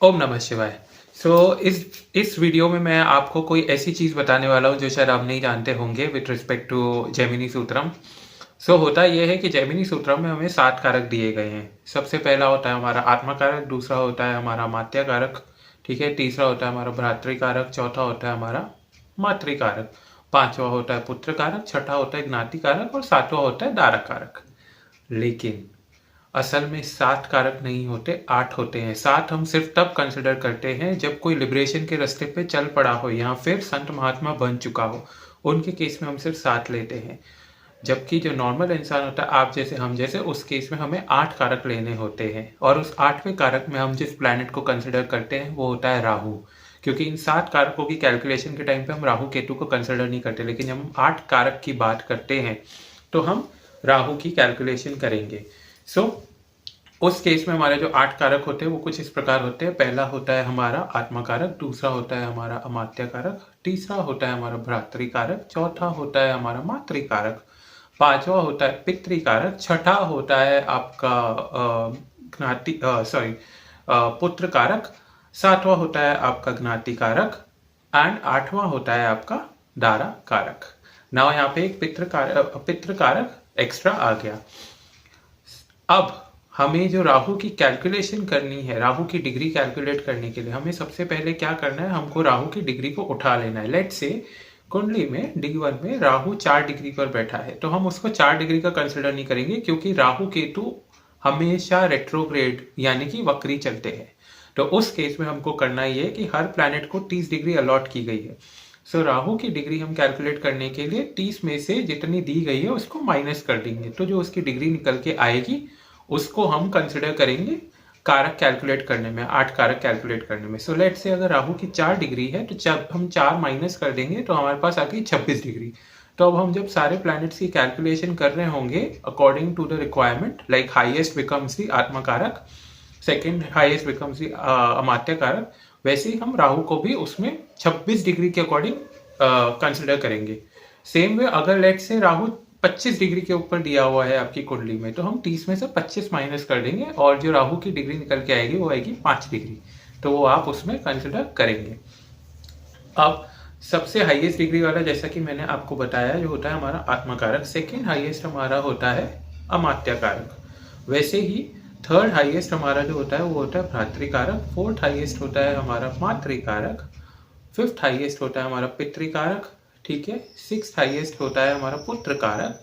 ओम नमः शिवाय। इस वीडियो में मैं आपको कोई ऐसी चीज़ बताने वाला हूँ जो शायद आप नहीं जानते होंगे विथ रिस्पेक्ट टू जेमिनी सूत्रम। होता ये है कि जेमिनी सूत्रम में हमें 7 कारक दिए गए हैं। सबसे पहला होता है हमारा आत्मा कारक, दूसरा होता है हमारा मात्या कारक, ठीक है, तीसरा होता है हमारा भ्रातृ कारक, चौथा होता है हमारा मातृ कारक, पांचवा होता है पुत्र कारक, छठा होता है ज्ञाति कारक और सातवां होता है दारक कारक। लेकिन असल में 7 कारक नहीं होते, 8 होते हैं। 7 हम सिर्फ तब कंसिडर करते हैं जब कोई लिबरेशन के रास्ते पे चल पड़ा हो या फिर संत महात्मा बन चुका हो, उनके केस में हम सिर्फ 7 लेते हैं। जबकि जो नॉर्मल इंसान होता है, आप जैसे हम जैसे, उस केस में हमें 8 कारक लेने होते हैं। और उस 8वें कारक में हम जिस प्लैनेट को कंसिडर करते हैं वो होता है राहु। क्योंकि इन 7 कारकों की कैलकुलेशन के टाइम पे हम राहु केतु को कंसिडर नहीं करते, लेकिन जब हम 8 कारक की बात करते हैं तो हम राहु की कैलकुलेशन करेंगे। उस केस में हमारे जो 8 कारक होते हैं वो कुछ इस प्रकार होते हैं। पहला होता है हमारा आत्मा कारक, दूसरा होता है हमारा अमात्य कारक, तीसरा होता है हमारा भ्रातृ कारक, चौथा होता है हमारा मातृ कारक, पांचवा होता है पितृ कारक, छठा होता है आपका पुत्र कारक, सातवां होता है आपका ज्ञाति कारक एंड आठवां होता है आपका दारा कारक। नाउ यहाँ पे एक पितृ कारक एक्स्ट्रा आ गया। अब हमें जो राहु की कैलकुलेशन करनी है, राहु की डिग्री कैलकुलेट करने के लिए हमें सबसे पहले क्या करना है, हमको राहु की डिग्री को उठा लेना है। लेट्स से कुंडली में D1 में राहु 4 डिग्री पर बैठा है, तो हम उसको 4 डिग्री का कंसिडर नहीं करेंगे, क्योंकि राहु केतु हमेशा रेट्रोग्रेड यानी कि वक्री चलते हैं। तो उस केस में हमको करना ये है कि हर प्लैनेट को 30 डिग्री अलॉट की गई है। राहु की डिग्री हम कैलकुलेट करने के लिए 30 में से जितनी दी गई है उसको माइनस कर देंगे, तो जो उसकी डिग्री निकल के आएगी उसको हम कंसिडर करेंगे कारक कैलकुलेट करने में, 8 कारक कैलकुलेट करने में। लेट से अगर राहु की 4 डिग्री है तो जब हम 4 माइनस कर देंगे तो हमारे पास आ गई 26 डिग्री। तो अब हम जब सारे प्लैनेट्स की कैलकुलेशन कर रहे होंगे according to the requirement, like highest becomes the atma karaka, second highest becomes the amatya karaka, वैसे ही हम राहु को भी उसमें 26 डिग्री के अकॉर्डिंग कंसिडर करेंगे। सेम वे अगर लेट से राहु 25 डिग्री के ऊपर दिया हुआ है आपकी कुंडली में, तो हम 30 में से 25 माइनस कर देंगे और जो राहु की डिग्री निकल के आएगी वो आएगी 5 डिग्री, तो वो आप उसमें कंसिडर करेंगे। अब सबसे हाईएस्ट डिग्री वाला, जैसा कि मैंने आपको बताया, जो होता है हमारा आत्मा कारक, सेकेंड हाईएस्ट हमारा होता है अमात्य कारक, वैसे ही थर्ड हाईएस्ट हमारा जो होता है वो होता है भ्रातृ कारक, फोर्थ हाईएस्ट होता है हमारा मातृ कारक, फिफ्थ हाईएस्ट होता है हमारा पितृ कारक, ठीक है, सिक्स्थ हाईएस्ट होता है हमारा पुत्र कारक,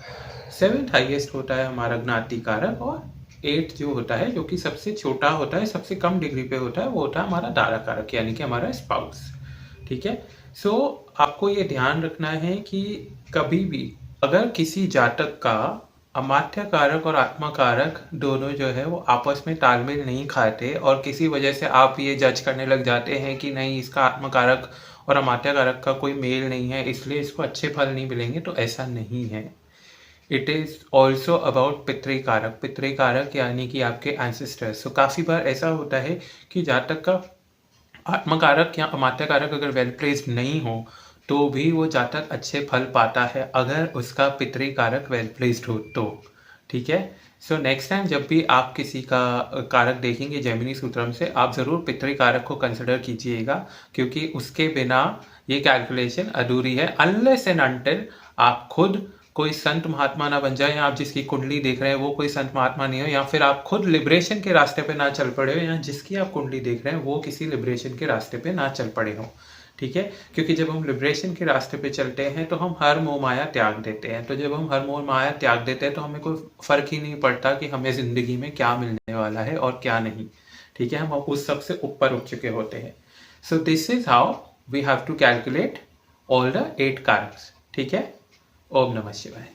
सेवेंथ हाईएस्ट होता है हमारा ज्ञाति कारक, और 8 जो होता है, जो कि सबसे छोटा होता है, सबसे कम डिग्री पे होता है, वो होता है हमारा दारा कारक यानी कि हमारा स्पाउस, ठीक है। आपको ये ध्यान रखना है कि कभी भी अगर किसी जातक का अमात्य कारक और आत्मा कारक दोनों जो है वो आपस में तालमेल नहीं खाते और किसी वजह से आप ये जज करने लग जाते हैं कि नहीं, इसका आत्मा कारक और अमात्य कारक का कोई मेल नहीं है इसलिए इसको अच्छे फल नहीं मिलेंगे, तो ऐसा नहीं है। इट इज ऑल्सो अबाउट पितृ कारक यानी कि आपके एंसेस्टर्स। काफ़ी बार ऐसा होता है कि जातक का आत्मा कारक या अमात्य कारक अगर वेल प्लेस्ड नहीं हो तो भी वो जातक अच्छे फल पाता है अगर उसका पितृ कारक वेल प्लेस्ड हो तो, ठीक है। नेक्स्ट टाइम जब भी आप किसी का कारक देखेंगे जेमिनी सूत्रम से, आप ज़रूर पितृ कारक को कंसिडर कीजिएगा, क्योंकि उसके बिना ये कैलकुलेशन अधूरी है। अनलेस एंड अनटिल आप खुद कोई संत महात्मा ना बन जाए, या आप जिसकी कुंडली देख रहे हैं वो कोई संत महात्मा नहीं हो, या फिर आप खुद लिबरेशन के रास्ते पे ना चल पड़े हो, या जिसकी आप कुंडली देख रहे हैं वो किसी लिबरेशन के रास्ते पे ना चल पड़े हो, ठीक है। क्योंकि जब हम लिबरेशन के रास्ते पे चलते हैं तो हम हर मोह माया त्याग देते हैं। तो जब हम हर मोह माया त्याग देते हैं तो हमें कोई फर्क ही नहीं पड़ता कि हमें ज़िंदगी में क्या मिलने वाला है और क्या नहीं, ठीक है। हम उस सबसे ऊपर उठ चुके होते हैं। This is how we have to calculate all the 8 कारक्स, ठीक है। ओम नमः शिवाय।